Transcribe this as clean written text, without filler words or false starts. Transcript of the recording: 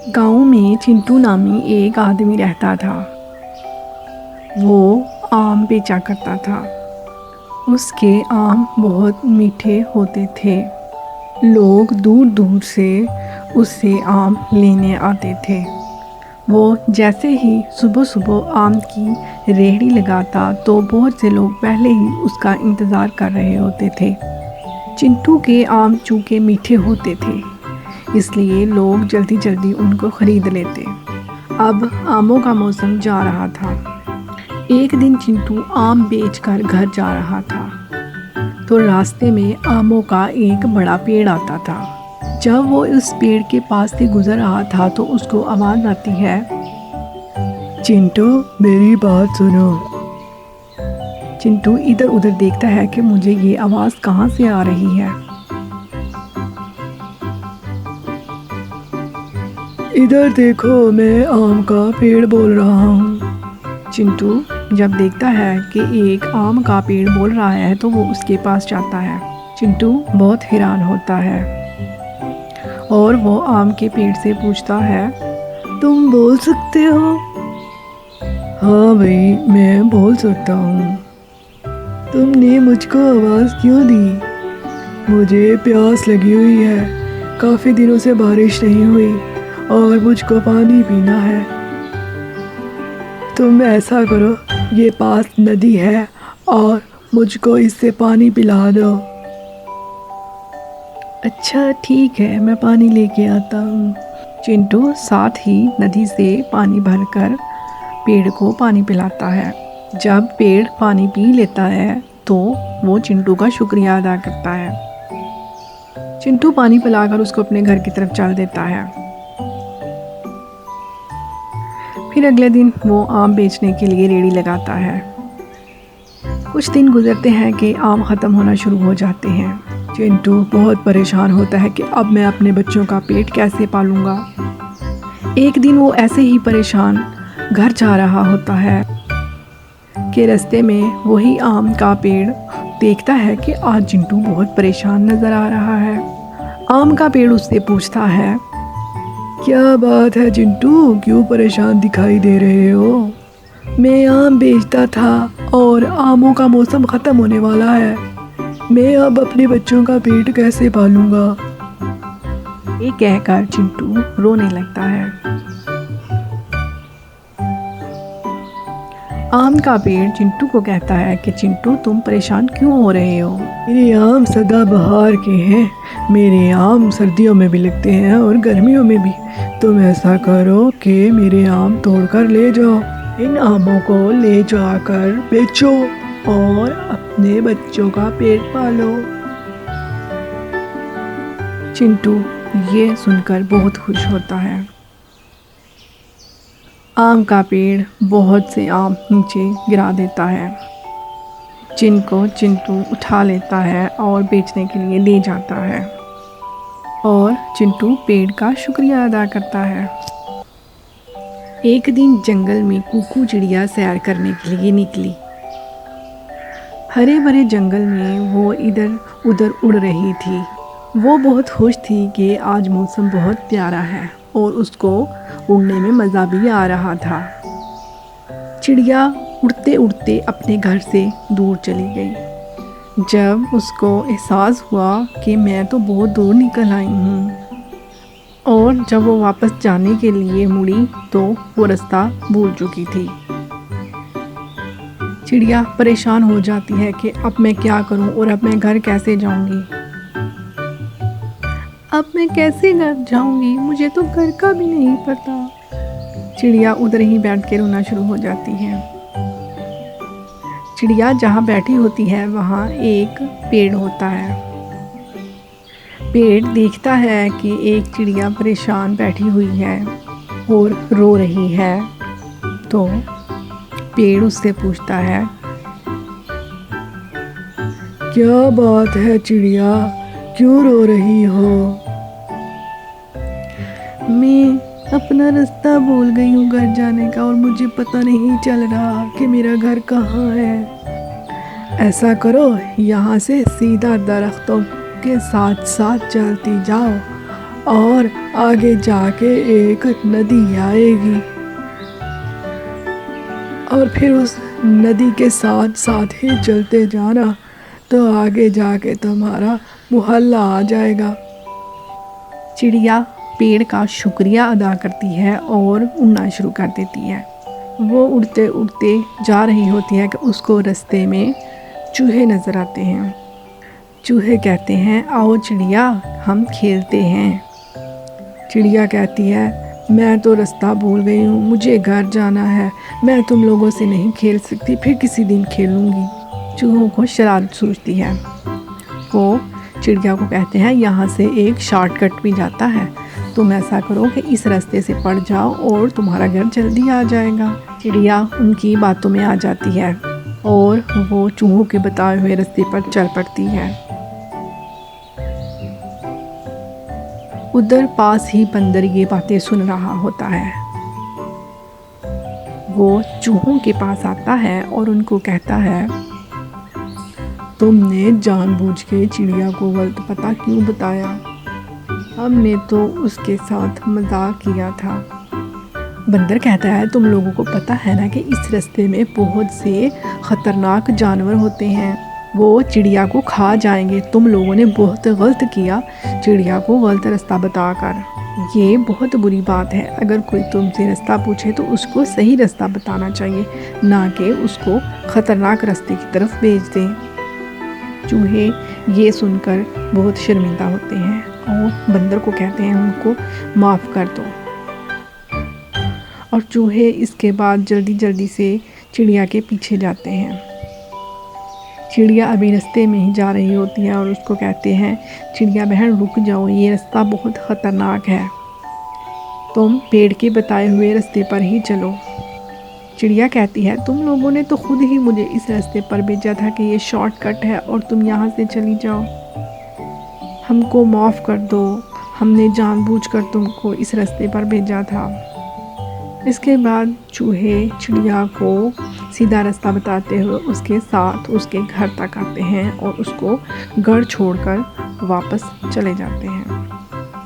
गांव में चिंटू नामी एक आदमी रहता था। वो आम बेचा करता था। उसके आम बहुत मीठे होते थे। लोग दूर दूर से उससे आम लेने आते थे। वो जैसे ही सुबह सुबह आम की रेहड़ी लगाता तो बहुत से लोग पहले ही उसका इंतज़ार कर रहे होते थे। चिंटू के आम चूँकि मीठे होते थे, इसलिए लोग जल्दी जल्दी उनको ख़रीद लेते। अब आमों का मौसम जा रहा था। एक दिन चिंटू आम बेचकर घर जा रहा था तो रास्ते में आमों का एक बड़ा पेड़ आता था। जब वो इस पेड़ के पास से गुजर रहा था तो उसको आवाज़ आती है, चिंटू मेरी बात सुनो। चिंटू इधर उधर देखता है कि मुझे ये आवाज़ कहाँ से आ रही है। इधर देखो, मैं आम का पेड़ बोल रहा हूँ। चिंटू जब देखता है कि एक आम का पेड़ बोल रहा है तो वो उसके पास जाता है। चिंटू बहुत हैरान होता है और वो आम के पेड़ से पूछता है, तुम बोल सकते हो? हाँ भाई, मैं बोल सकता हूँ। तुमने मुझको आवाज़ क्यों दी? मुझे प्यास लगी हुई है, काफ़ी दिनों से बारिश नहीं हुई और मुझको पानी पीना है। तुम ऐसा करो, ये पास नदी है और मुझको इससे पानी पिला दो। अच्छा ठीक है, मैं पानी लेके आता हूँ। चिंटू साथ ही नदी से पानी भरकर पेड़ को पानी पिलाता है। जब पेड़ पानी पी लेता है तो वो चिंटू का शुक्रिया अदा करता है। चिंटू पानी पिलाकर उसको अपने घर की तरफ चल देता है। फिर अगले दिन वो आम बेचने के लिए रेहड़ी लगाता है। कुछ दिन गुजरते हैं कि आम ख़त्म होना शुरू हो जाते हैं। चिंटू बहुत परेशान होता है कि अब मैं अपने बच्चों का पेट कैसे पालूंगा। एक दिन वो ऐसे ही परेशान घर जा रहा होता है कि रास्ते में वही आम का पेड़ देखता है कि आज चिंटू बहुत परेशान नज़र आ रहा है। आम का पेड़ उससे पूछता है, क्या बात है चिंटू, क्यों परेशान दिखाई दे रहे हो? मैं आम बेचता था और आमों का मौसम ख़त्म होने वाला है। मैं अब अपने बच्चों का पेट कैसे पालूंगा? ये कहकर चिंटू रोने लगता है। आम का पेड़ चिंटू को कहता है कि चिंटू तुम परेशान क्यों हो रहे हो? मेरे आम सदाबहार के हैं। मेरे आम सर्दियों में भी लगते हैं और गर्मियों में भी। तुम ऐसा करो कि मेरे आम तोड़कर ले जाओ। इन आमों को ले जाकर बेचो और अपने बच्चों का पेट पालो। चिंटू ये सुनकर बहुत खुश होता है। आम का पेड़ बहुत से आम नीचे गिरा देता है, जिनको चिंटू उठा लेता है और बेचने के लिए ले जाता है और चिंटू पेड़ का शुक्रिया अदा करता है। एक दिन जंगल में कुकू चिड़िया सैर करने के लिए निकली। हरे भरे जंगल में वो इधर उधर उड़ रही थी। वो बहुत खुश थी कि आज मौसम बहुत प्यारा है और उसको उड़ने में मज़ा भी आ रहा था। चिड़िया उड़ते उड़ते अपने घर से दूर चली गई। जब उसको एहसास हुआ कि मैं तो बहुत दूर निकल आई हूँ, और जब वो वापस जाने के लिए मुड़ी तो वो रास्ता भूल चुकी थी। चिड़िया परेशान हो जाती है कि अब मैं क्या करूं और अब मैं घर कैसे जाऊंगी। अब मैं कैसे घर जाऊंगी, मुझे तो घर का भी नहीं पता। चिड़िया उधर ही बैठ के रोना शुरू हो जाती है। चिड़िया जहाँ बैठी होती है वहाँ एक पेड़ होता है। पेड़ देखता है कि एक चिड़िया परेशान बैठी हुई है और रो रही है, तो पेड़ उससे पूछता है, क्या बात है चिड़िया, क्यों रो रही हो? मैं अपना रास्ता भूल गई हूँ घर जाने का और मुझे पता नहीं चल रहा कि मेरा घर कहाँ है। ऐसा करो, यहाँ से सीधा दरख्तों के साथ साथ चलती जाओ और आगे जाके एक नदी आएगी और फिर उस नदी के साथ साथ ही चलते जाना, तो आगे जाके तुम्हारा मोहल्ला आ जाएगा। चिड़िया पेड़ का शुक्रिया अदा करती है और उड़ना शुरू कर देती है। वो उड़ते उड़ते जा रही होती है कि उसको रास्ते में चूहे नज़र आते हैं। चूहे कहते हैं, आओ चिड़िया, हम खेलते हैं। चिड़िया कहती है, मैं तो रास्ता भूल गई हूँ, मुझे घर जाना है, मैं तुम लोगों से नहीं खेल सकती, फिर किसी दिन खेलूँगी। चूहों को शरारत सूझती है। वो चिड़िया को कहते हैं, यहाँ से एक शॉर्टकट भी जाता है, तुम ऐसा करो कि इस रास्ते से पड़ जाओ और तुम्हारा घर जल्दी आ जाएगा। चिड़िया उनकी बातों में आ जाती है और वो चूहों के बताए हुए रास्ते पर चल पड़ती है। उधर पास ही बंदर ये बातें सुन रहा होता है। वो चूहों के पास आता है और उनको कहता है, तुमने जानबूझ के चिड़िया को गलत पता क्यों बताया? हमने तो उसके साथ मजाक किया था। बंदर कहता है, तुम लोगों को पता है ना कि इस रास्ते में बहुत से ख़तरनाक जानवर होते हैं, वो चिड़िया को खा जाएंगे। तुम लोगों ने बहुत गलत किया चिड़िया को गलत रास्ता बताकर। ये बहुत बुरी बात है। अगर कोई तुमसे रास्ता पूछे तो उसको सही रास्ता बताना चाहिए, ना कि उसको ख़तरनाक रास्ते की तरफ भेज दें। चूहे ये सुनकर बहुत शर्मिंदा होते हैं और बंदर को कहते हैं, उनको माफ़ कर दो। और चूहे इसके बाद जल्दी जल्दी से चिड़िया के पीछे जाते हैं। चिड़िया अभी रास्ते में ही जा रही होती है और उसको कहते हैं, चिड़िया बहन रुक जाओ, ये रास्ता बहुत ख़तरनाक है, तुम पेड़ के बताए हुए रास्ते पर ही चलो। चिड़िया कहती है, तुम लोगों ने तो खुद ही मुझे इस रास्ते पर भेजा था कि ये शॉर्टकट है और तुम यहाँ से चली जाओ। हमको माफ़ कर दो, हमने जानबूझकर तुमको इस रास्ते पर भेजा था। इसके बाद चूहे चिड़िया को सीधा रास्ता बताते हुए उसके साथ उसके घर तक आते हैं और उसको घर छोड़कर वापस चले जाते हैं।